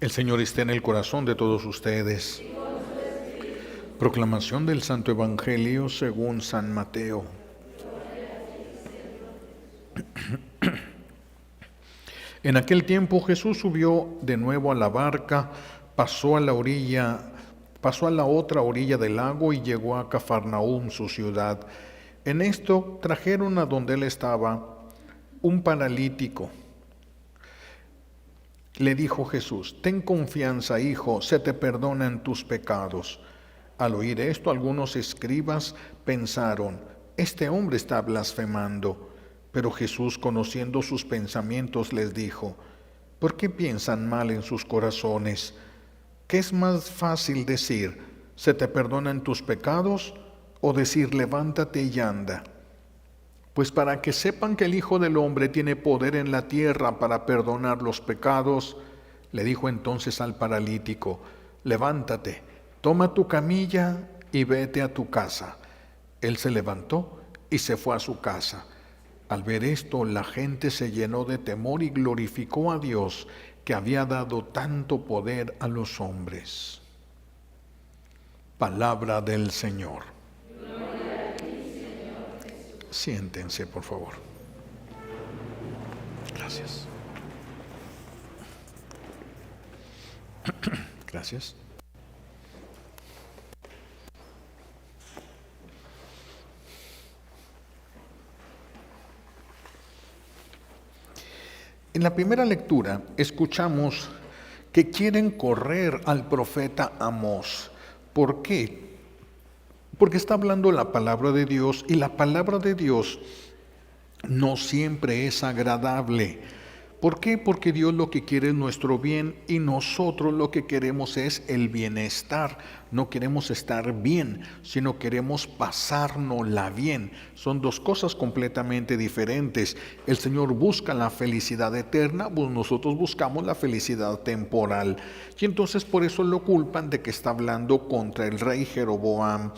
El Señor esté en el corazón de todos ustedes. Proclamación del Santo Evangelio según San Mateo. En aquel tiempo Jesús subió de nuevo a la barca, pasó a la otra orilla del lago y llegó a Cafarnaúm, su ciudad. En esto trajeron a donde él estaba un paralítico. Le dijo Jesús: ten confianza, hijo, se te perdonan tus pecados. Al oír esto, algunos escribas pensaron: este hombre está blasfemando. Pero Jesús, conociendo sus pensamientos, les dijo: ¿por qué piensan mal en sus corazones? ¿Qué es más fácil decir: se te perdonan tus pecados? ¿O decir: levántate y anda? Pues para que sepan que el Hijo del Hombre tiene poder en la tierra para perdonar los pecados, le dijo entonces al paralítico: levántate, toma tu camilla y vete a tu casa. Él se levantó y se fue a su casa. Al ver esto, la gente se llenó de temor y glorificó a Dios, que había dado tanto poder a los hombres. Palabra del Señor. Siéntense, por favor. Gracias. Gracias. En la primera lectura escuchamos que quieren correr al profeta Amós. ¿Por qué? Porque está hablando la palabra de Dios y la palabra de Dios no siempre es agradable. ¿Por qué? Porque Dios lo que quiere es nuestro bien y nosotros lo que queremos es el bienestar. No queremos estar bien, sino queremos pasárnosla bien. Son dos cosas completamente diferentes. El Señor busca la felicidad eterna, pues nosotros buscamos la felicidad temporal. Y entonces por eso lo culpan de que está hablando contra el rey Jeroboam.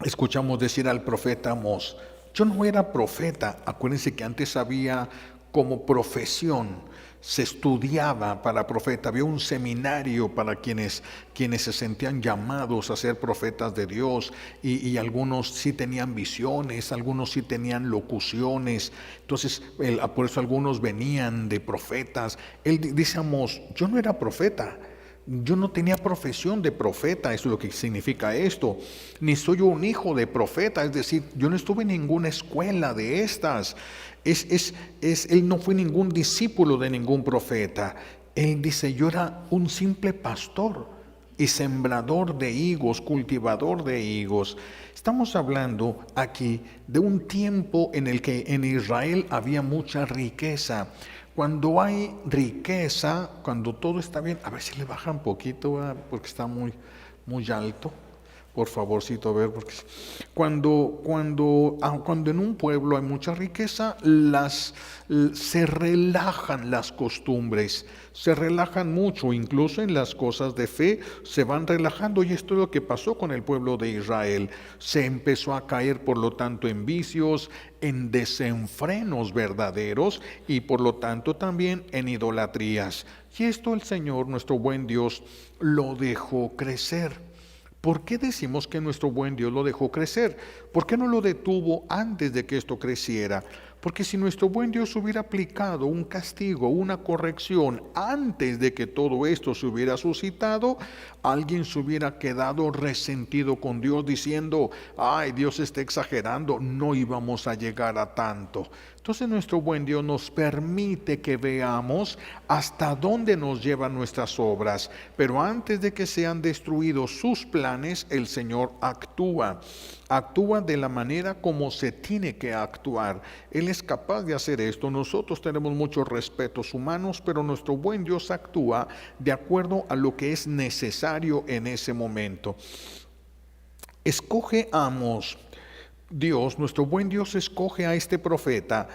Escuchamos decir al profeta Amós: yo no era profeta. Acuérdense que antes había como profesión, se estudiaba para profeta, había un seminario para quienes se sentían llamados a ser profetas de Dios, y algunos sí tenían visiones, algunos sí tenían locuciones. Entonces por eso algunos venían de profetas. Él dice Amós: yo no era profeta. Yo no tenía profesión de profeta, eso es lo que significa esto. Ni soy un hijo de profeta, es decir, yo no estuve en ninguna escuela de estas. Él no fue ningún discípulo de ningún profeta. Él dice: yo era un simple pastor y sembrador de higos, cultivador de higos. Estamos hablando aquí de un tiempo en el que en Israel había mucha riqueza. Cuando hay riqueza, cuando todo está bien, a ver si le baja un poquito, porque está muy alto. Por favorcito, a ver, porque cuando en un pueblo hay mucha riqueza, se relajan las costumbres, se relajan mucho, incluso en las cosas de fe se van relajando, y esto es lo que pasó con el pueblo de Israel. Se empezó a caer, por lo tanto, en vicios, en desenfrenos verdaderos y por lo tanto también en idolatrías. Y esto el Señor, nuestro buen Dios, lo dejó crecer. ¿Por qué decimos que nuestro buen Dios lo dejó crecer? ¿Por qué no lo detuvo antes de que esto creciera? Porque si nuestro buen Dios hubiera aplicado un castigo, una corrección antes de que todo esto se hubiera suscitado, alguien se hubiera quedado resentido con Dios diciendo: ay, Dios está exagerando, no íbamos a llegar a tanto. Entonces nuestro buen Dios nos permite que veamos hasta dónde nos llevan nuestras obras, pero antes de que sean destruidos sus planes, el Señor actúa de la manera como se tiene que actuar. Él es capaz de hacer esto. Nosotros tenemos muchos respetos humanos, pero nuestro buen Dios actúa de acuerdo a lo que es necesario en ese momento. Escoge a Amós. Dios, nuestro buen Dios, escoge a este profeta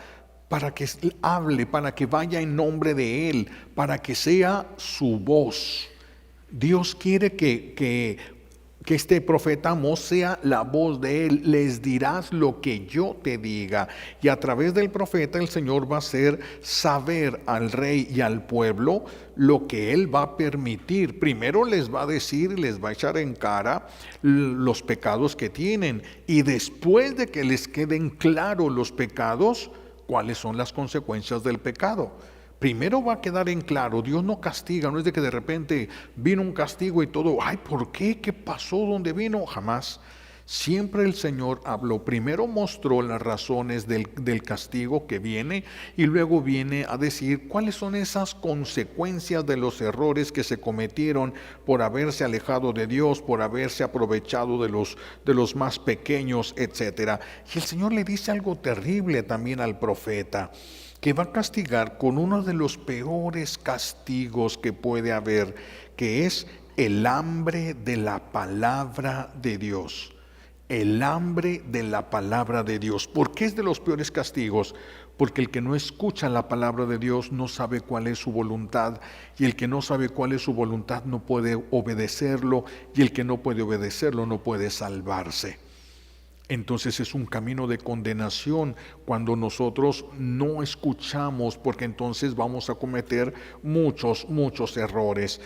para que hable, para que vaya en nombre de él, para que sea su voz. Dios quiere que que este profeta Amós sea la voz de él. Les dirás lo que yo te diga. Y a través del profeta el Señor va a hacer saber al rey y al pueblo lo que él va a permitir. Primero les va a decir, les va a echar en cara los pecados que tienen. Y después de que les queden claros los pecados, cuáles son las consecuencias del pecado. Primero va a quedar en claro, Dios no castiga, no es de que de repente vino un castigo y todo, ay, ¿por qué? ¿Qué pasó? ¿Dónde vino? Jamás. Siempre el Señor habló, primero mostró las razones del castigo que viene y luego viene a decir cuáles son esas consecuencias de los errores que se cometieron por haberse alejado de Dios, por haberse aprovechado de los más pequeños, etcétera. Y el Señor le dice algo terrible también al profeta, que va a castigar con uno de los peores castigos que puede haber, que es el hambre de la palabra de Dios. El hambre de la palabra de Dios. ¿Por qué es de los peores castigos? Porque el que no escucha la palabra de Dios no sabe cuál es su voluntad, y el que no sabe cuál es su voluntad no puede obedecerlo, y el que no puede obedecerlo no puede salvarse. Entonces es un camino de condenación cuando nosotros no escuchamos, porque entonces vamos a cometer muchos errores.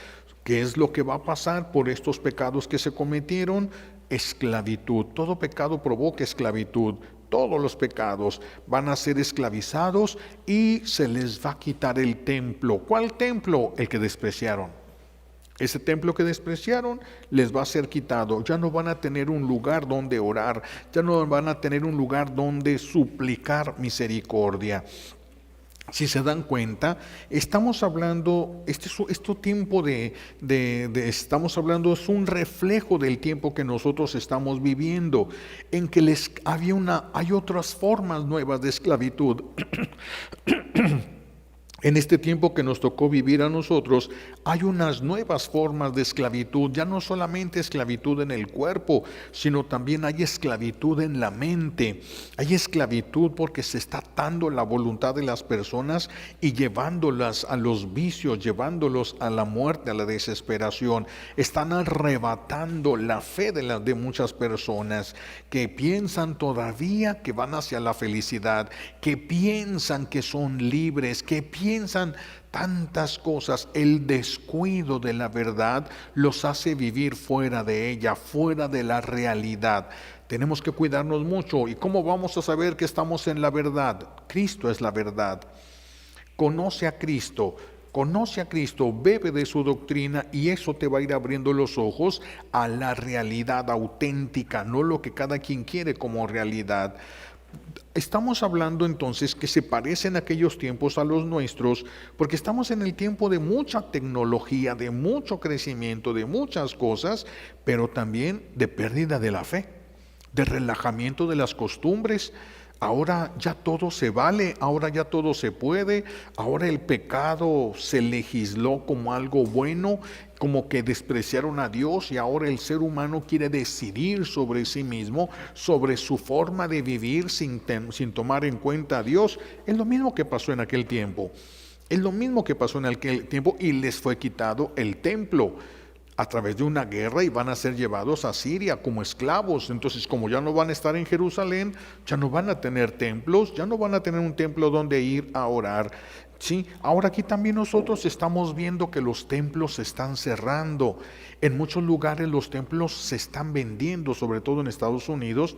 ¿Qué es lo que va a pasar por estos pecados que se cometieron? Esclavitud. Todo pecado provoca esclavitud. Todos los pecados van a ser esclavizados y se les va a quitar el templo. ¿Cuál templo? El que despreciaron. Ese templo que despreciaron les va a ser quitado. Ya no van a tener un lugar donde orar, ya no van a tener un lugar donde suplicar misericordia. Si se dan cuenta, estamos hablando, estamos hablando, es un reflejo del tiempo que nosotros estamos viviendo, en que hay otras formas nuevas de esclavitud. En este tiempo que nos tocó vivir a nosotros, hay unas nuevas formas de esclavitud, ya no solamente esclavitud en el cuerpo, sino también hay esclavitud en la mente. Hay esclavitud porque se está atando la voluntad de las personas y llevándolas a los vicios, llevándolos a la muerte, a la desesperación. Están arrebatando la fe de muchas personas que piensan todavía que van hacia la felicidad, que piensan que son libres, que piensan tantas cosas. El descuido de la verdad los hace vivir fuera de ella, fuera de la realidad. Tenemos que cuidarnos mucho. ¿Y cómo vamos a saber que estamos en la verdad? Cristo es la verdad. Conoce a Cristo, bebe de su doctrina y eso te va a ir abriendo los ojos a la realidad auténtica, no lo que cada quien quiere como realidad. Estamos hablando entonces que se parecen aquellos tiempos a los nuestros, porque estamos en el tiempo de mucha tecnología, de mucho crecimiento, de muchas cosas, pero también de pérdida de la fe, de relajamiento de las costumbres. Ahora ya todo se vale, ahora ya todo se puede, ahora el pecado se legisló como algo bueno, como que despreciaron a Dios y ahora el ser humano quiere decidir sobre sí mismo, sobre su forma de vivir sin tomar en cuenta a Dios. Es lo mismo que pasó en aquel tiempo, y les fue quitado el templo a través de una guerra y van a ser llevados a Siria como esclavos. Entonces, como ya no van a estar en Jerusalén, ya no van a tener templos, ya no van a tener un templo donde ir a orar. Sí, ahora aquí también nosotros estamos viendo que los templos se están cerrando. En muchos lugares los templos se están vendiendo, sobre todo en Estados Unidos.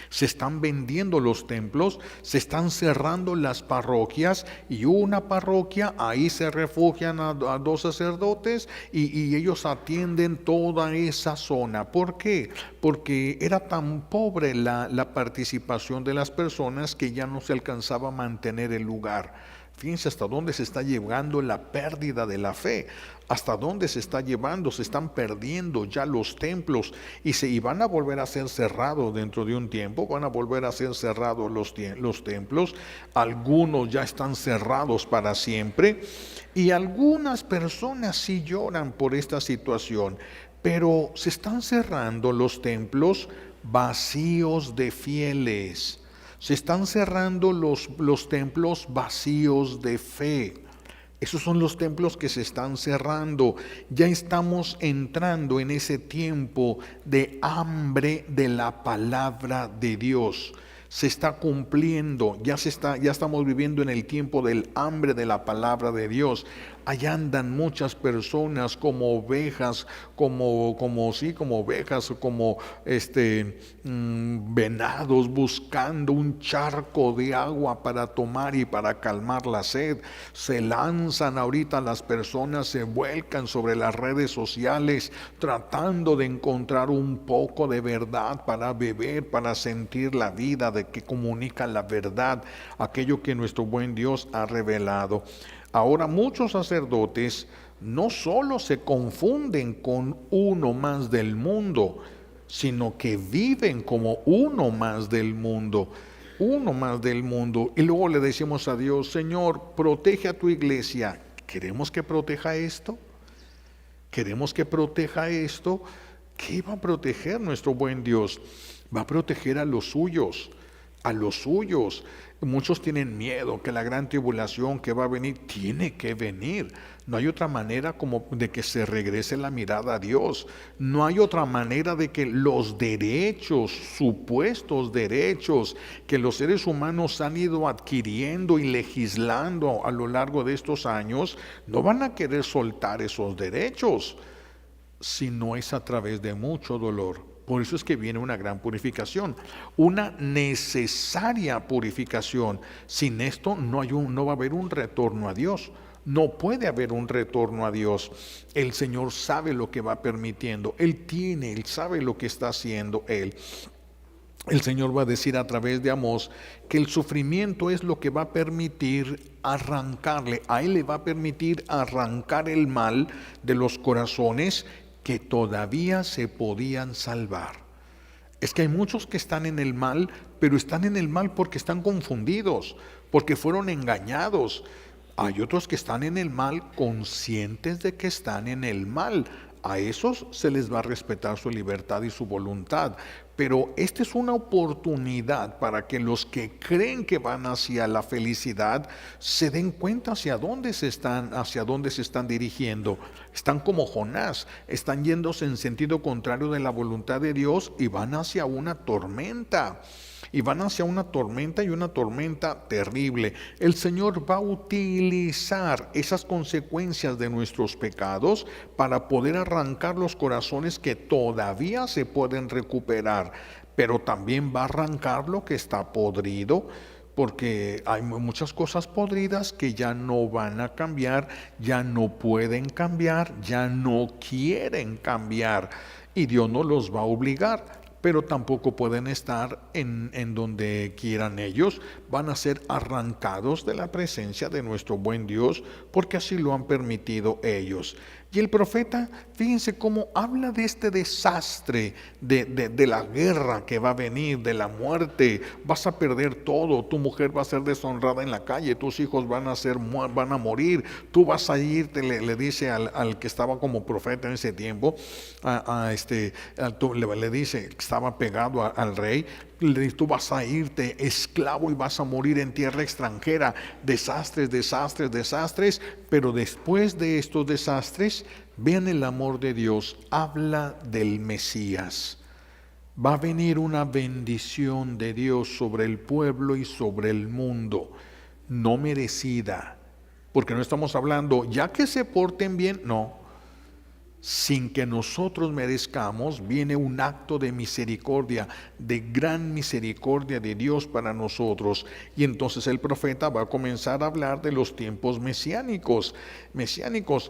Se están vendiendo los templos, se están cerrando las parroquias y una parroquia, ahí se refugian a dos sacerdotes y ellos atienden toda esa zona. ¿Por qué? Porque era tan pobre la participación de las personas que ya no se alcanzaba a mantener el lugar. Fíjense hasta dónde se está llevando la pérdida de la fe, hasta dónde se está llevando, se están perdiendo ya los templos y van a volver a ser cerrados dentro de un tiempo, van a volver a ser cerrados los templos, algunos ya están cerrados para siempre y algunas personas sí lloran por esta situación, pero se están cerrando los templos vacíos de fieles. Se están cerrando los templos vacíos de fe. Esos son los templos que se están cerrando. Ya estamos entrando en ese tiempo de hambre de la palabra de Dios. Se está cumpliendo, ya estamos viviendo en el tiempo del hambre de la palabra de Dios. Allá andan muchas personas como ovejas, como ovejas, como venados, buscando un charco de agua para tomar y para calmar la sed. Se lanzan ahorita las personas, se vuelcan sobre las redes sociales, tratando de encontrar un poco de verdad para beber, para sentir la vida de que comunica la verdad, aquello que nuestro buen Dios ha revelado. Ahora muchos sacerdotes no solo se confunden con uno más del mundo, sino que viven como uno más del mundo, uno más del mundo. Y luego le decimos a Dios: Señor, protege a tu iglesia. ¿Queremos que proteja esto? ¿Queremos que proteja esto? ¿Qué va a proteger nuestro buen Dios? Va a proteger a los suyos, a los suyos. Muchos tienen miedo que la gran tribulación que va a venir, tiene que venir. No hay otra manera como de que se regrese la mirada a Dios. No hay otra manera de que los derechos, supuestos derechos que los seres humanos han ido adquiriendo y legislando a lo largo de estos años, no van a querer soltar esos derechos si no es a través de mucho dolor. Por eso es que viene una gran purificación, una necesaria purificación. Sin esto no va a haber un retorno a Dios. No puede haber un retorno a Dios. El Señor sabe lo que va permitiendo. Él sabe lo que está haciendo Él. El Señor va a decir a través de Amós que el sufrimiento es lo que va a permitir arrancarle. A Él le va a permitir arrancar el mal de los corazones que todavía se podían salvar. Es que hay muchos que están en el mal, pero están en el mal porque están confundidos, porque fueron engañados. Hay otros que están en el mal conscientes de que están en el mal. A esos se les va a respetar su libertad y su voluntad. Pero esta es una oportunidad para que los que creen que van hacia la felicidad se den cuenta hacia dónde se están dirigiendo. Están como Jonás, están yéndose en sentido contrario de la voluntad de Dios y van hacia una tormenta. Y van hacia una tormenta, y una tormenta terrible. El Señor va a utilizar esas consecuencias de nuestros pecados para poder arrancar los corazones que todavía se pueden recuperar, pero también va a arrancar lo que está podrido, porque hay muchas cosas podridas que ya no van a cambiar, ya no pueden cambiar, ya no quieren cambiar, y Dios no los va a obligar. Pero tampoco pueden estar en donde quieran ellos. Van a ser arrancados de la presencia de nuestro buen Dios, porque así lo han permitido ellos. Y el profeta, fíjense cómo habla de este desastre, de la guerra que va a venir, de la muerte. Vas a perder todo, tu mujer va a ser deshonrada en la calle, tus hijos van a morir, tú vas a irte, le dice al que estaba como profeta en ese tiempo, le dice, que estaba pegado al rey, le dice: tú vas a irte esclavo y vas a morir en tierra extranjera. Desastres, desastres, desastres. Pero después de estos desastres, vean el amor de Dios. Habla del Mesías. Va a venir una bendición de Dios sobre el pueblo y sobre el mundo, no merecida, porque no estamos hablando ya que se porten bien, no. Sin que nosotros merezcamos, viene un acto de misericordia, de gran misericordia de Dios para nosotros. Y entonces el profeta va a comenzar a hablar de los tiempos mesiánicos,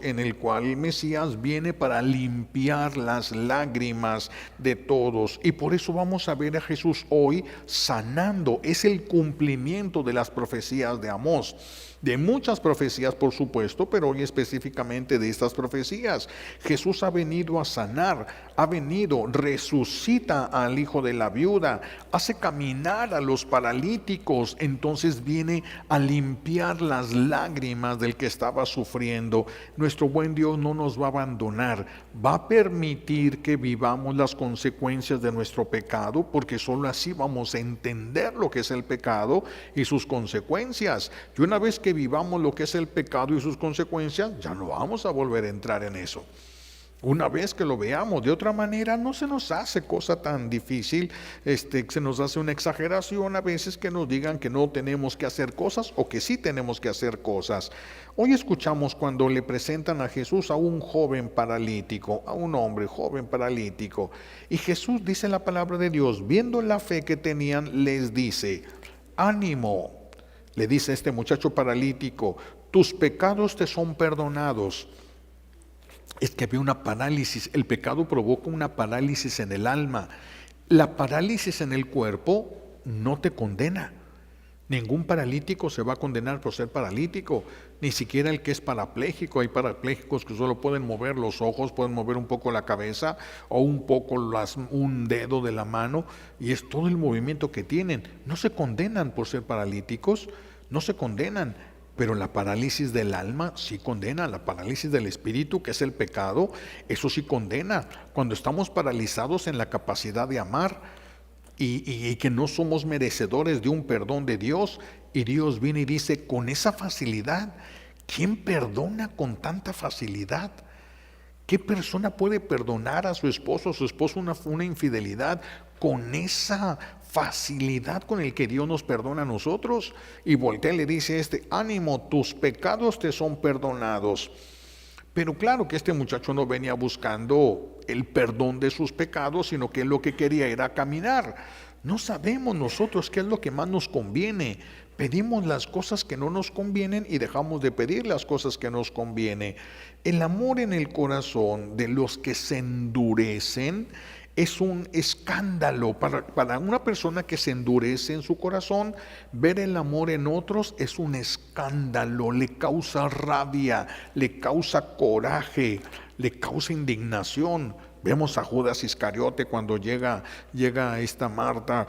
en el cual el Mesías viene para limpiar las lágrimas de todos. Y por eso vamos a ver a Jesús hoy sanando. Es el cumplimiento de las profecías de Amós. De muchas profecías, por supuesto, pero hoy específicamente de estas profecías. Jesús ha venido a sanar, resucita al hijo de la viuda, hace caminar a los paralíticos, entonces viene a limpiar las lágrimas del que estaba sufriendo. Nuestro buen Dios no nos va a abandonar, va a permitir que vivamos las consecuencias de nuestro pecado, porque solo así vamos a entender lo que es el pecado y sus consecuencias. Y una vez que que vivamos lo que es el pecado y sus consecuencias, ya no vamos a volver a entrar en eso. Una vez que lo veamos, de otra manera no se nos hace cosa tan difícil, se nos hace una exageración a veces que nos digan que no tenemos que hacer cosas o que sí tenemos que hacer cosas. Hoy escuchamos cuando le presentan a Jesús a un joven paralítico, a un hombre joven paralítico, y Jesús, dice la palabra de Dios, viendo la fe que tenían, les dice: ánimo, le dice a este muchacho paralítico, tus pecados te son perdonados. Es que había una parálisis, el pecado provoca una parálisis en el alma. La parálisis en el cuerpo no te condena. Ningún paralítico se va a condenar por ser paralítico, ni siquiera el que es parapléjico. Hay parapléjicos que solo pueden mover los ojos, pueden mover un poco la cabeza o un poco un dedo de la mano, y es todo el movimiento que tienen. No se condenan por ser paralíticos, no se condenan. Pero la parálisis del alma sí condena, la parálisis del espíritu, que es el pecado, eso sí condena. Cuando estamos paralizados en la capacidad de amar y que no somos merecedores de un perdón de Dios, y Dios viene y dice con esa facilidad, ¿quién perdona con tanta facilidad? ¿Qué persona puede perdonar a su esposo una infidelidad con esa facilidad con el que Dios nos perdona a nosotros? Y voltea y le dice ánimo, tus pecados te son perdonados. Pero claro que este muchacho no venía buscando el perdón de sus pecados, sino que lo que quería era caminar. No sabemos nosotros qué es lo que más nos conviene. Pedimos las cosas que no nos convienen y dejamos de pedir las cosas que nos convienen. El amor en el corazón de los que se endurecen es un escándalo. Para una persona que se endurece en su corazón, ver el amor en otros es un escándalo, le causa rabia, le causa coraje, le causa indignación. Vemos a Judas Iscariote cuando llega esta Marta,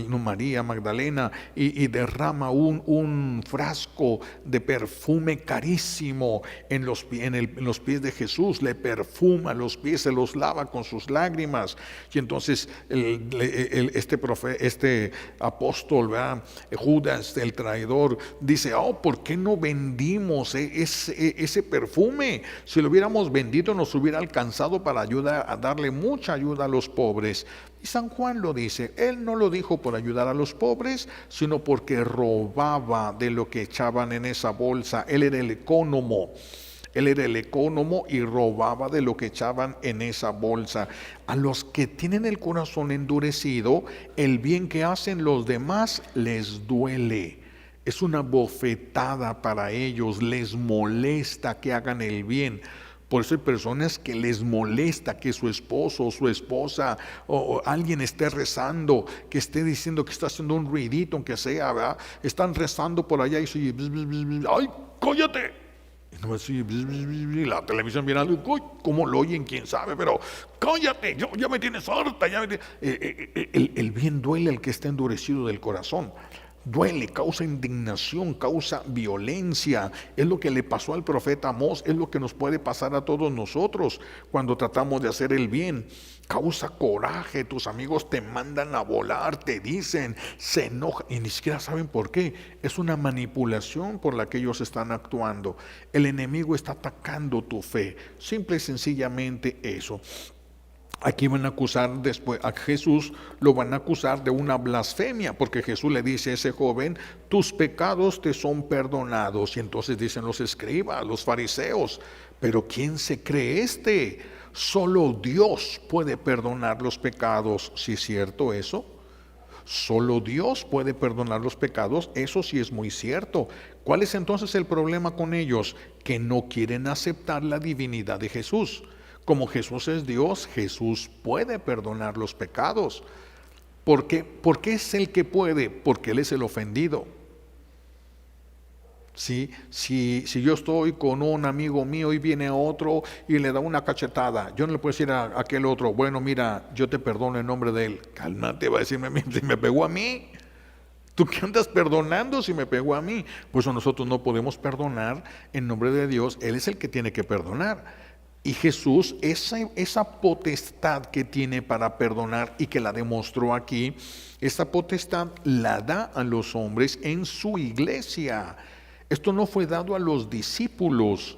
María Magdalena, y derrama un frasco de perfume carísimo en los pies de Jesús, le perfuma los pies, se los lava con sus lágrimas. Y entonces este apóstol, ¿verdad? Judas, el traidor, dice: ¿por qué no vendimos ese perfume? Si lo hubiéramos vendido nos hubiera alcanzado para a darle mucha ayuda a los pobres. Y San Juan lo dice, él no lo dijo por ayudar a los pobres, sino porque robaba de lo que echaban en esa bolsa. Él era el ecónomo y robaba de lo que echaban en esa bolsa. A los que tienen el corazón endurecido, el bien que hacen los demás les duele. Es una bofetada para ellos, les molesta que hagan el bien. Por eso hay personas que les molesta que su esposo o su esposa o alguien esté rezando, que esté diciendo que está haciendo un ruidito, aunque sea, ¿verdad? Están rezando por allá y se oye, ¡ay, cállate! Y no me la televisión viene algo, ¿cómo lo oyen? ¿Quién sabe? Pero cállate, ya me tienes harta. El bien duele al que está endurecido del corazón. Duele, causa indignación, causa violencia. Es lo que le pasó al profeta Amós, es lo que nos puede pasar a todos nosotros cuando tratamos de hacer el bien. Causa coraje, tus amigos te mandan a volar, te dicen, se enojan y ni siquiera saben por qué. Es una manipulación por la que ellos están actuando. El enemigo está atacando tu fe, simple y sencillamente eso. Aquí van a acusar después a Jesús, lo van a acusar de una blasfemia, porque Jesús le dice a ese joven, tus pecados te son perdonados. Y entonces dicen los escribas, los fariseos, pero ¿quién se cree este? Solo Dios puede perdonar los pecados. ¿Sí es cierto eso? Solo Dios puede perdonar los pecados, eso sí es muy cierto. ¿Cuál es entonces el problema con ellos? Que no quieren aceptar la divinidad de Jesús. Como Jesús es Dios, Jesús puede perdonar los pecados. ¿Por qué? Porque es el que puede, porque Él es el ofendido. Si yo estoy con un amigo mío y viene otro y le da una cachetada, yo no le puedo decir a aquel otro, bueno, mira, yo te perdono en nombre de él. Cálmate, va a decirme, si me pegó a mí. ¿Tú qué andas perdonando si me pegó a mí? Pues nosotros no podemos perdonar en nombre de Dios. Él es el que tiene que perdonar. Y Jesús, esa potestad que tiene para perdonar y que la demostró aquí, esa potestad la da a los hombres en su iglesia. Esto no fue dado a los discípulos.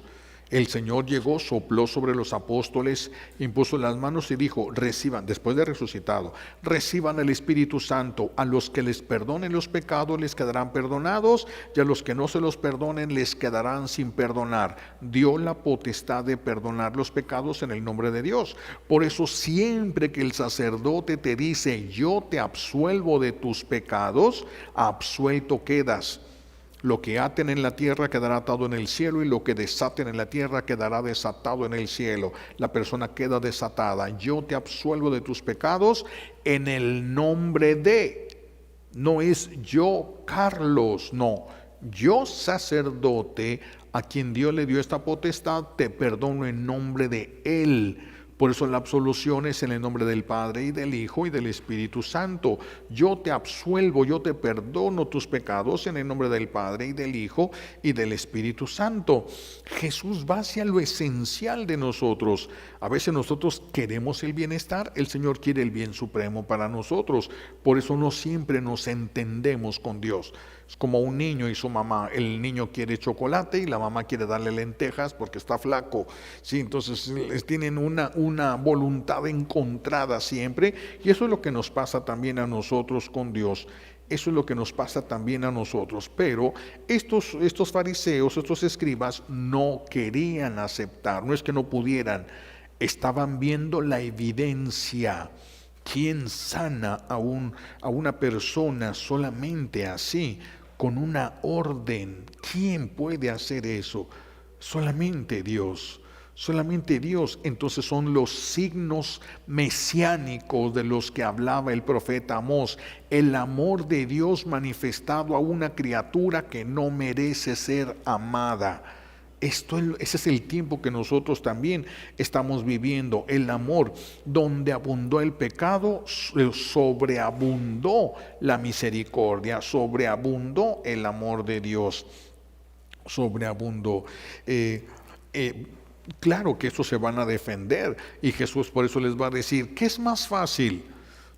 El Señor llegó, sopló sobre los apóstoles, impuso las manos y dijo: reciban, después de resucitado, reciban el Espíritu Santo. A los que les perdonen los pecados les quedarán perdonados, y a los que no se los perdonen les quedarán sin perdonar. Dio la potestad de perdonar los pecados en el nombre de Dios. Por eso siempre que el sacerdote te dice: yo te absuelvo de tus pecados, absuelto quedas. Lo que aten en la tierra quedará atado en el cielo, y lo que desaten en la tierra quedará desatado en el cielo. La persona queda desatada. Yo te absuelvo de tus pecados en el nombre de. No es yo, Carlos, no. Yo, sacerdote, a quien Dios le dio esta potestad, te perdono en nombre de Él. Por eso la absolución es en el nombre del Padre y del Hijo y del Espíritu Santo. Yo te absuelvo, yo te perdono tus pecados en el nombre del Padre y del Hijo y del Espíritu Santo. Jesús va hacia lo esencial de nosotros. A veces nosotros queremos el bienestar, el Señor quiere el bien supremo para nosotros. Por eso no siempre nos entendemos con Dios. Es como un niño y su mamá. El niño quiere chocolate y la mamá quiere darle lentejas porque está flaco. Sí, entonces tienen una voluntad encontrada siempre, y eso es lo que nos pasa también a nosotros con Dios. Eso es lo que nos pasa también a nosotros. Pero estos fariseos, estos escribas, no querían aceptar. No es que no pudieran, estaban viendo la evidencia. ¿Quién sana a una persona solamente así, con una orden? ¿Quién puede hacer eso? Solamente Dios. Solamente Dios. Entonces son los signos mesiánicos de los que hablaba el profeta Amós. El amor de Dios manifestado a una criatura que no merece ser amada. Ese es el tiempo que nosotros también estamos viviendo. El amor, donde abundó el pecado, sobreabundó la misericordia, sobreabundó el amor de Dios, sobreabundó. Claro que eso se van a defender, y Jesús por eso les va a decir: ¿qué es más fácil?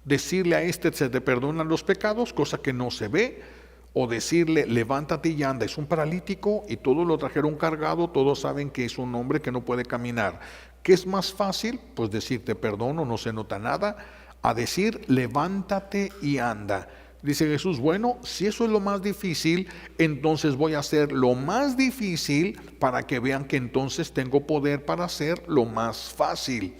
¿Decirle a este se te perdonan los pecados, cosa que no se ve? O decirle: levántate y anda. Es un paralítico y todos lo trajeron cargado, todos saben que es un hombre que no puede caminar. ¿Qué es más fácil? Pues decir te perdono, no se nota nada, a decir levántate y anda. Dice Jesús: bueno, si eso es lo más difícil, entonces voy a hacer lo más difícil para que vean que entonces tengo poder para hacer lo más fácil.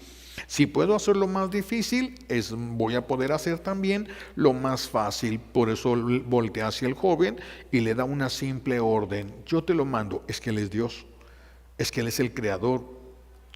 Si puedo hacer lo más difícil, voy a poder hacer también lo más fácil. Por eso voltea hacia el joven y le da una simple orden: yo te lo mando. Es que Él es Dios, es que Él es el Creador.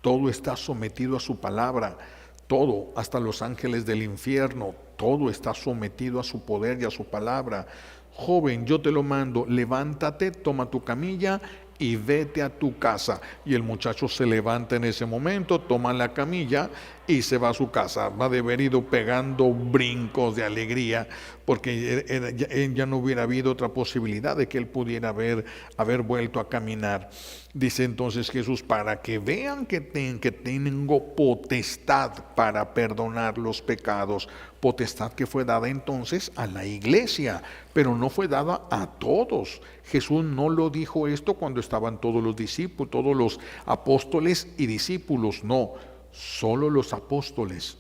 Todo está sometido a su palabra. Todo, hasta los ángeles del infierno, todo está sometido a su poder y a su palabra. Joven, yo te lo mando, levántate, toma tu camilla y vete a tu casa. Y el muchacho se levanta en ese momento, toma la camilla y se va a su casa. Va de haber ido pegando brincos de alegría, porque ya no hubiera habido otra posibilidad de que él pudiera haber vuelto a caminar. Dice entonces Jesús: para que vean que tengo potestad para perdonar los pecados. Potestad que fue dada entonces a la iglesia, pero no fue dada a todos. Jesús no lo dijo esto cuando estaban todos los discípulos, todos los apóstoles y discípulos. No, solo los apóstoles.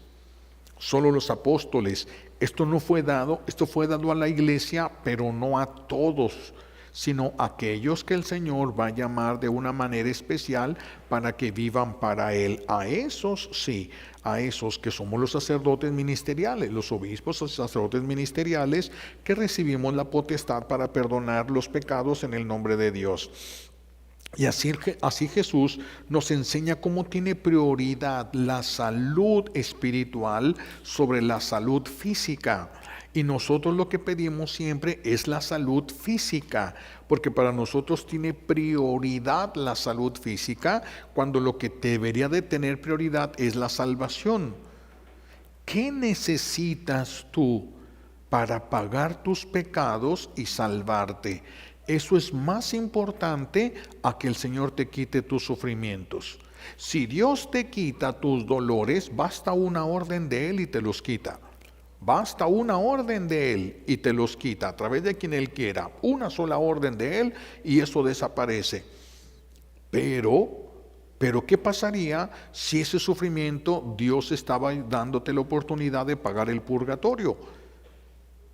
Solo los apóstoles. Esto fue dado a la iglesia, pero no a todos, sino a aquellos que el Señor va a llamar de una manera especial para que vivan para Él. A esos sí, a esos que somos los sacerdotes ministeriales, los obispos, los sacerdotes ministeriales, que recibimos la potestad para perdonar los pecados en el nombre de Dios. Y así Jesús nos enseña cómo tiene prioridad la salud espiritual sobre la salud física. Y nosotros lo que pedimos siempre es la salud física, porque para nosotros tiene prioridad la salud física, cuando lo que debería de tener prioridad es la salvación. ¿Qué necesitas tú para pagar tus pecados y salvarte? Eso es más importante a que el Señor te quite tus sufrimientos. Si Dios te quita tus dolores, basta una orden de Él y te los quita. Basta una orden de Él y te los quita a través de quien Él quiera. Una sola orden de Él y eso desaparece. Pero ¿qué pasaría si ese sufrimiento Dios estaba dándote la oportunidad de pagar el purgatorio?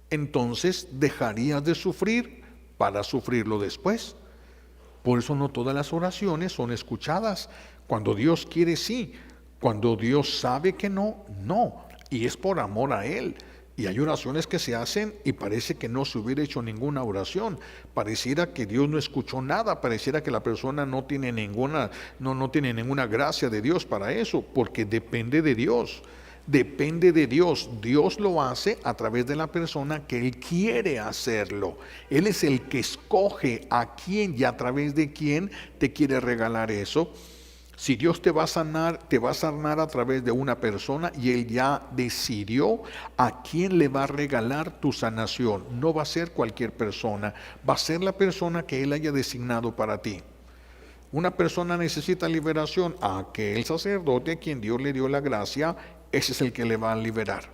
Entonces dejarías de sufrir para sufrirlo después. Por eso no todas las oraciones son escuchadas. Cuando Dios quiere, sí. Cuando Dios sabe que no, no. Y es por amor a Él. Y hay oraciones que se hacen y parece que no se hubiera hecho ninguna oración. Pareciera que Dios no escuchó nada. Pareciera que la persona no tiene ninguna gracia de Dios para eso, porque depende de Dios. Depende de Dios. Dios lo hace a través de la persona que Él quiere hacerlo. Él es el que escoge a quién y a través de quién te quiere regalar eso. Si Dios te va a sanar a través de una persona y Él ya decidió a quién le va a regalar tu sanación. No va a ser cualquier persona, va a ser la persona que Él haya designado para ti. Una persona necesita liberación, a aquel sacerdote a quien Dios le dio la gracia, ese es el que le va a liberar.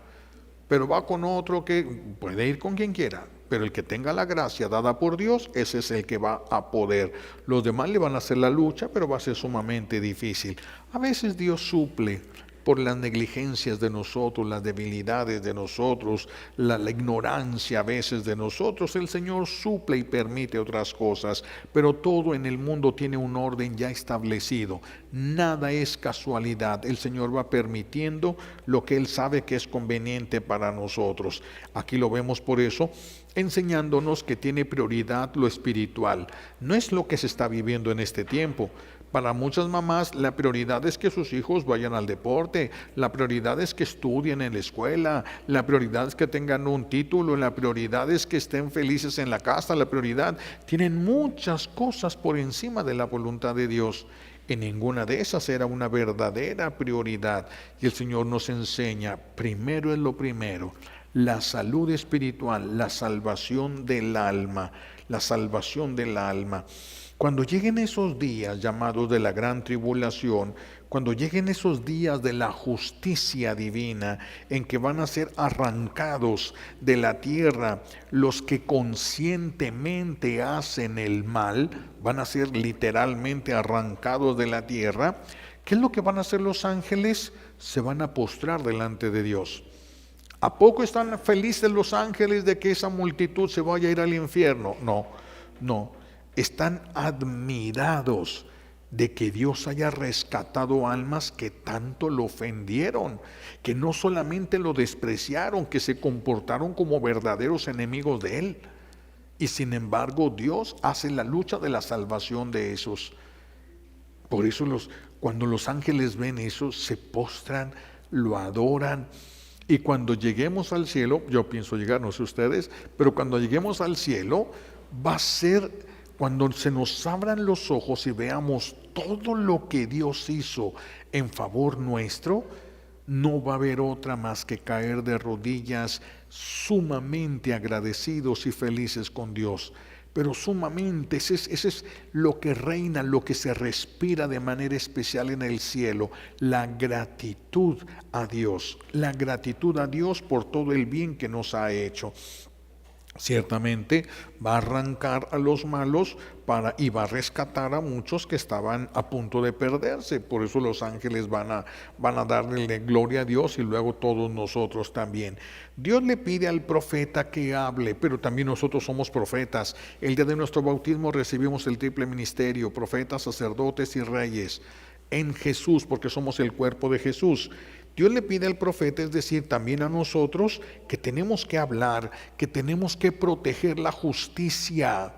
Pero va con otro que puede ir con quien quiera, pero el que tenga la gracia dada por Dios, ese es el que va a poder. Los demás le van a hacer la lucha, pero va a ser sumamente difícil. A veces Dios suple por las negligencias de nosotros, las debilidades de nosotros, la ignorancia a veces de nosotros. El Señor suple y permite otras cosas, pero todo en el mundo tiene un orden ya establecido. Nada es casualidad. El Señor va permitiendo lo que Él sabe que es conveniente para nosotros. Aquí lo vemos por eso, enseñándonos que tiene prioridad lo espiritual. No es lo que se está viviendo en este tiempo. Para muchas mamás la prioridad es que sus hijos vayan al deporte, la prioridad es que estudien en la escuela, la prioridad es que tengan un título, la prioridad es que estén felices en la casa, la prioridad. Tienen muchas cosas por encima de la voluntad de Dios. Y ninguna de esas era una verdadera prioridad. Y el Señor nos enseña, primero es lo primero, la salud espiritual, la salvación del alma, la salvación del alma. Cuando lleguen esos días llamados de la gran tribulación, cuando lleguen esos días de la justicia divina, en que van a ser arrancados de la tierra los que conscientemente hacen el mal, van a ser literalmente arrancados de la tierra, ¿qué es lo que van a hacer los ángeles? Se van a postrar delante de Dios. ¿A poco están felices los ángeles de que esa multitud se vaya a ir al infierno? No, no. Están admirados de que Dios haya rescatado almas que tanto lo ofendieron, que no solamente lo despreciaron, que se comportaron como verdaderos enemigos de Él. Y sin embargo Dios hace la lucha de la salvación de esos. Por eso cuando los ángeles ven eso, se postran, lo adoran. Y cuando lleguemos al cielo, yo pienso llegar, no sé ustedes, pero cuando lleguemos al cielo, va a ser cuando se nos abran los ojos y veamos todo lo que Dios hizo en favor nuestro, no va a haber otra más que caer de rodillas sumamente agradecidos y felices con Dios. Pero sumamente, ese es lo que reina, lo que se respira de manera especial en el cielo, la gratitud a Dios por todo el bien que nos ha hecho. Ciertamente va a arrancar a los malos y va a rescatar a muchos que estaban a punto de perderse. Por eso los ángeles van a darle gloria a Dios y luego todos nosotros también. Dios le pide al profeta que hable, pero también nosotros somos profetas. El día de nuestro bautismo recibimos el triple ministerio, profetas, sacerdotes y reyes en Jesús, porque somos el cuerpo de Jesús. Dios le pide al profeta, es decir, también a nosotros, que tenemos que hablar, que tenemos que proteger la justicia.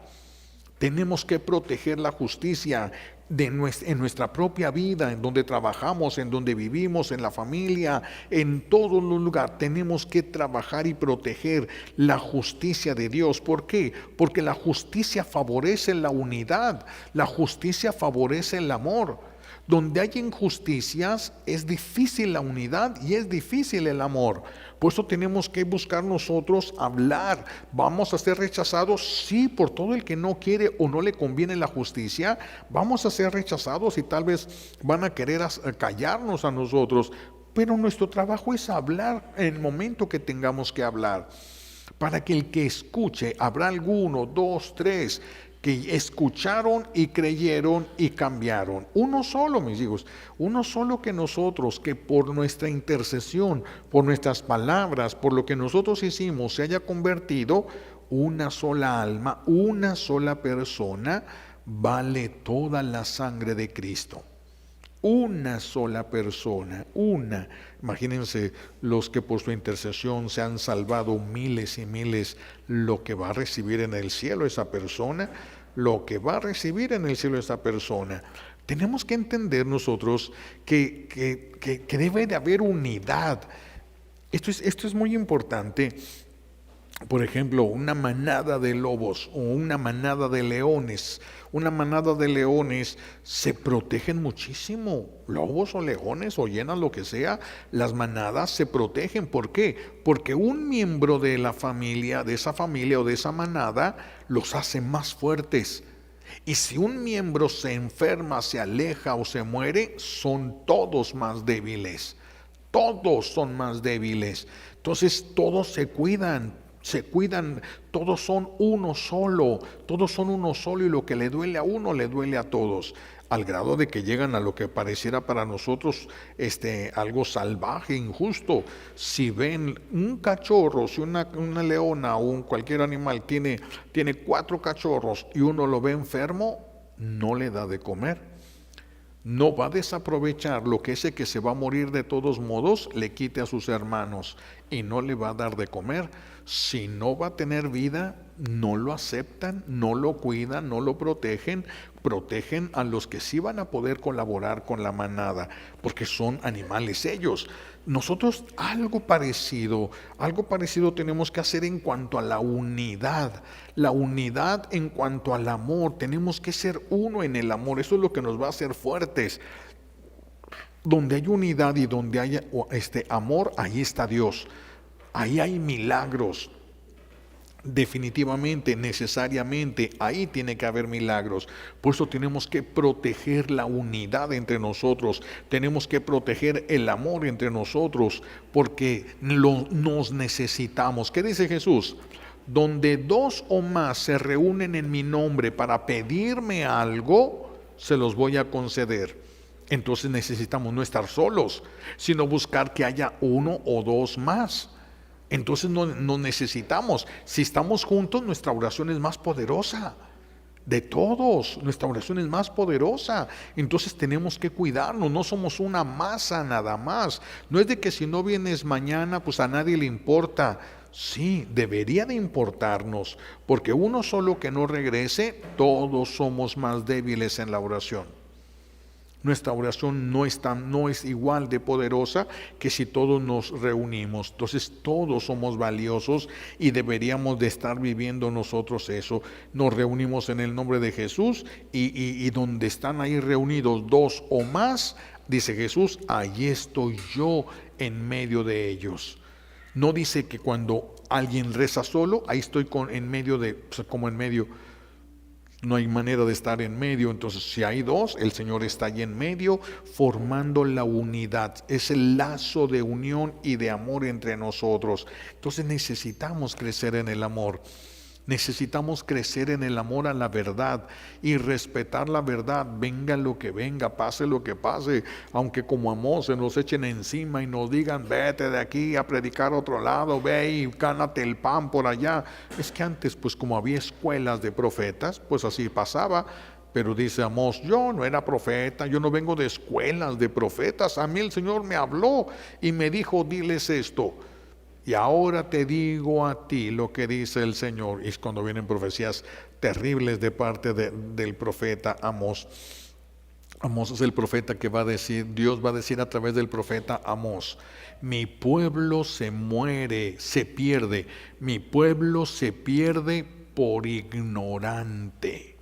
Tenemos que proteger la justicia en nuestra propia vida, en donde trabajamos, en donde vivimos, en la familia, en todo lugar. Tenemos que trabajar y proteger la justicia de Dios. ¿Por qué? Porque la justicia favorece la unidad, la justicia favorece el amor. Donde hay injusticias es difícil la unidad y es difícil el amor. Por eso tenemos que buscar nosotros hablar. ¿Vamos a ser rechazados? Sí, por todo el que no quiere o no le conviene la justicia. Vamos a ser rechazados y tal vez van a querer callarnos a nosotros. pero nuestro trabajo es hablar en el momento que tengamos que hablar, para que el que escuche, habrá alguno, dos, tres, que escucharon y creyeron y cambiaron. Uno solo, mis hijos, uno solo que nosotros, que por nuestra intercesión, por nuestras palabras, por lo que nosotros hicimos, se haya convertido. Una sola alma, una sola persona, vale toda la sangre de Cristo. Una sola persona, una. Imagínense los que por su intercesión se han salvado miles y miles, lo que va a recibir en el cielo esa persona, lo que va a recibir en el cielo esa persona. Tenemos que entender nosotros que debe de haber unidad. Esto es muy importante. Por ejemplo, una manada de lobos o una manada de leones. Una manada de leones se protegen muchísimo. Lobos o leones o hienas, lo que sea, las manadas se protegen. ¿Por qué? Porque un miembro de la familia, de esa familia o de esa manada, los hace más fuertes. Y si un miembro se enferma, se aleja o se muere, son todos más débiles. Todos son más débiles. Entonces todos se cuidan, todos son uno solo, y lo que le duele a uno le duele a todos, al grado de que llegan a lo que pareciera para nosotros algo salvaje, injusto. Si ven un cachorro, si una leona o cualquier animal tiene 4 cachorros y uno lo ve enfermo, no le da de comer. No va a desaprovechar lo que ese que se va a morir de todos modos le quite a sus hermanos y no le va a dar de comer. Si no va a tener vida, no lo aceptan, no lo cuidan, no lo protegen. Protegen a los que sí van a poder colaborar con la manada, porque son animales ellos. Nosotros algo parecido tenemos que hacer en cuanto a la unidad en cuanto al amor. Tenemos que ser uno en el amor, eso es lo que nos va a hacer fuertes. Donde hay unidad y donde haya amor, ahí está Dios, ahí hay milagros. Definitivamente, necesariamente, ahí tiene que haber milagros. Por eso tenemos que proteger la unidad entre nosotros, tenemos que proteger el amor entre nosotros, porque nos necesitamos. ¿Qué dice Jesús? Donde 2 o más se reúnen en mi nombre para pedirme algo, se los voy a conceder. Entonces necesitamos no estar solos, sino buscar que haya 1 o 2 más. Entonces no necesitamos. Si estamos juntos, nuestra oración es más poderosa. De todos, nuestra oración es más poderosa. Entonces tenemos que cuidarnos. No somos una masa nada más. No es de que si no vienes mañana, pues a nadie le importa. Sí, debería de importarnos, porque uno solo que no regrese, todos somos más débiles en la oración. Nuestra oración no es igual de poderosa que si todos nos reunimos. Entonces todos somos valiosos y deberíamos de estar viviendo nosotros eso. Nos reunimos en el nombre de Jesús y donde están ahí reunidos 2 o más, dice Jesús, allí estoy yo en medio de ellos. No dice que cuando alguien reza solo, ahí estoy como en medio. No hay manera de estar en medio. Entonces si hay 2, el Señor está allí en medio formando la unidad. Es el lazo de unión y de amor entre nosotros. Entonces necesitamos crecer en el amor. Necesitamos crecer en el amor a la verdad y respetar la verdad, venga lo que venga, pase lo que pase, aunque como Amós se nos echen encima y nos digan, vete de aquí a predicar a otro lado, ve y gánate el pan por allá. Es que antes, pues como había escuelas de profetas, pues así pasaba. Pero dice Amós, yo no era profeta, yo no vengo de escuelas de profetas, a mí el Señor me habló y me dijo, diles esto. Y ahora te digo a ti lo que dice el Señor. Y es cuando vienen profecías terribles de parte del profeta Amós. Amós es el profeta que va a decir, Dios va a decir a través del profeta Amós, mi pueblo se muere, se pierde, mi pueblo se pierde por ignorante.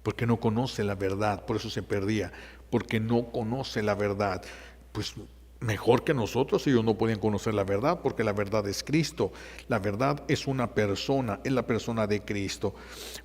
Porque no conoce la verdad, por eso se perdía, porque no conoce la verdad. Pues mejor que nosotros. Ellos no podían conocer la verdad porque la verdad es Cristo. La verdad es una persona, es la persona de Cristo.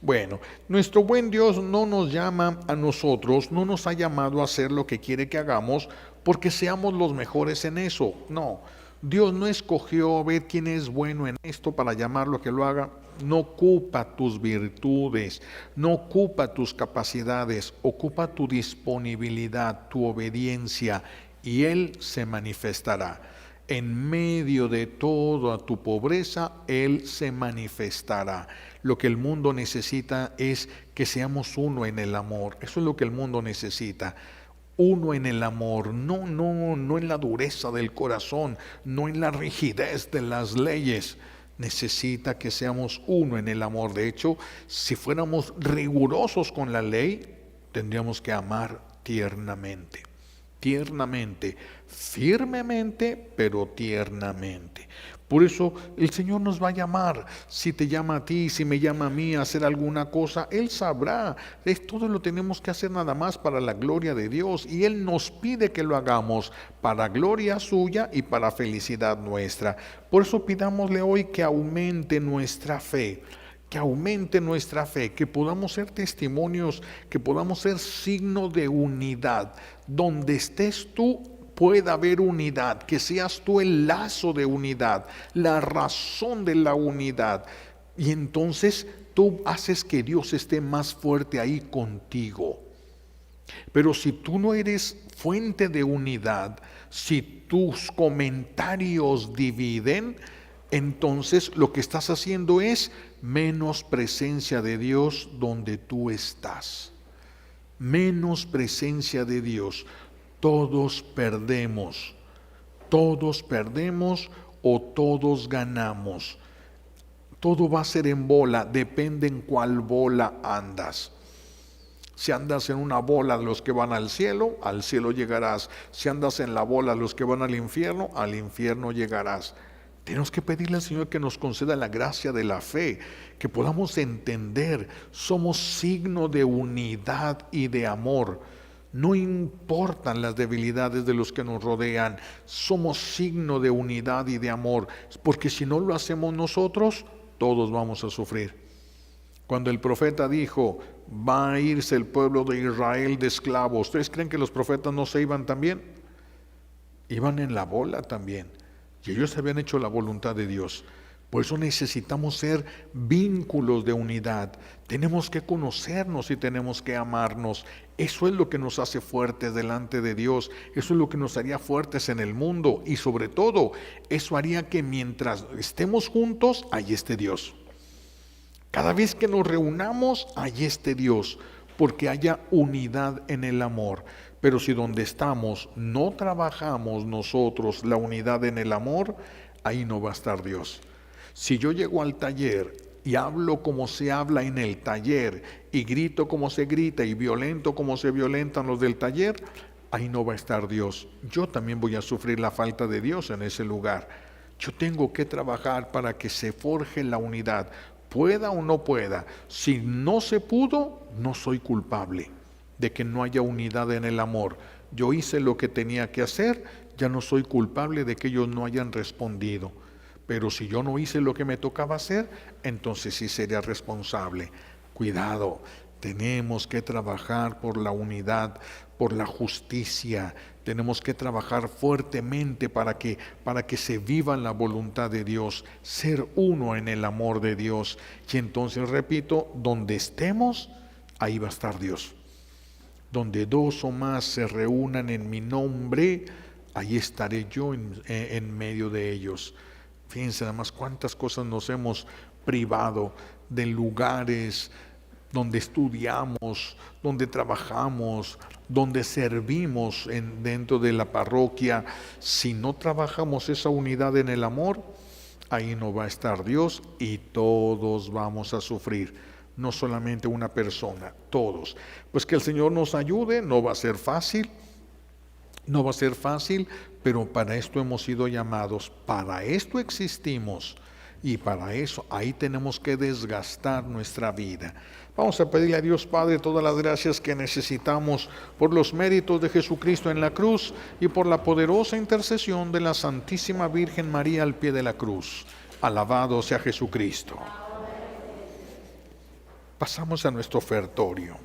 Bueno, nuestro buen Dios no nos llama a nosotros, no nos ha llamado a hacer lo que quiere que hagamos porque seamos los mejores en eso. No, Dios no escogió a ver quién es bueno en esto para llamarlo a que lo haga. No ocupa tus virtudes, no ocupa tus capacidades, ocupa tu disponibilidad, tu obediencia, y Él se manifestará. En medio de toda tu pobreza, Él se manifestará. Lo que el mundo necesita es que seamos uno en el amor. Eso es lo que el mundo necesita. Uno en el amor, no en la dureza del corazón, no en la rigidez de las leyes. Necesita que seamos uno en el amor. De hecho, si fuéramos rigurosos con la ley, tendríamos que amar tiernamente. Tiernamente, firmemente, pero tiernamente. Por eso el Señor nos va a llamar. Si te llama a ti, si me llama a mí a hacer alguna cosa, Él sabrá. Todo lo tenemos que hacer nada más para la gloria de Dios. Y Él nos pide que lo hagamos para gloria suya y para felicidad nuestra. Por eso pidámosle hoy que aumente nuestra fe. Que aumente nuestra fe, que podamos ser testimonios, que podamos ser signo de unidad. Donde estés tú, pueda haber unidad, que seas tú el lazo de unidad, la razón de la unidad. Y entonces tú haces que Dios esté más fuerte ahí contigo. Pero si tú no eres fuente de unidad, si tus comentarios dividen, entonces lo que estás haciendo es menos presencia de Dios donde tú estás. Menos presencia de Dios. Todos perdemos o todos ganamos. Todo va a ser en bola, depende en cuál bola andas. Si andas en una bola de los que van al cielo llegarás. Si andas en la bola de los que van al infierno llegarás. Tenemos que pedirle al Señor que nos conceda la gracia de la fe, que podamos entender, somos signo de unidad y de amor. No importan las debilidades de los que nos rodean, somos signo de unidad y de amor, porque si no lo hacemos nosotros, todos vamos a sufrir. Cuando el profeta dijo, va a irse el pueblo de Israel de esclavos, ¿ustedes creen que los profetas no se iban también? Iban en la bola también. Y ellos habían hecho la voluntad de Dios. Por eso necesitamos ser vínculos de unidad. Tenemos que conocernos y tenemos que amarnos. Eso es lo que nos hace fuertes delante de Dios. Eso es lo que nos haría fuertes en el mundo. Y sobre todo, eso haría que mientras estemos juntos, ahí esté Dios. Cada vez que nos reunamos, ahí esté Dios. Porque haya unidad en el amor. Pero si donde estamos no trabajamos nosotros la unidad en el amor, ahí no va a estar Dios. Si yo llego al taller y hablo como se habla en el taller, y grito como se grita, y violento como se violentan los del taller, ahí no va a estar Dios. Yo también voy a sufrir la falta de Dios en ese lugar. Yo tengo que trabajar para que se forje la unidad, pueda o no pueda. Si no se pudo, no soy culpable de que no haya unidad en el amor. Yo hice lo que tenía que hacer, ya no soy culpable de que ellos no hayan respondido. Pero si yo no hice lo que me tocaba hacer, entonces sí sería responsable. Cuidado, tenemos que trabajar por la unidad, por la justicia. Tenemos que trabajar fuertemente para que se viva la voluntad de Dios, ser uno en el amor de Dios. Y entonces, repito, donde estemos, ahí va a estar Dios. Donde dos o más se reúnan en mi nombre, ahí estaré yo en medio de ellos. Fíjense nada más cuántas cosas nos hemos privado de lugares donde estudiamos, donde trabajamos, donde servimos dentro de la parroquia. Si no trabajamos esa unidad en el amor, ahí no va a estar Dios y todos vamos a sufrir. No solamente una persona, todos. Pues que el Señor nos ayude, no va a ser fácil, pero para esto hemos sido llamados, para esto existimos. Y para eso, ahí tenemos que desgastar nuestra vida. Vamos a pedirle a Dios Padre todas las gracias que necesitamos por los méritos de Jesucristo en la cruz y por la poderosa intercesión de la Santísima Virgen María al pie de la cruz. Alabado sea Jesucristo. Pasamos a nuestro ofertorio.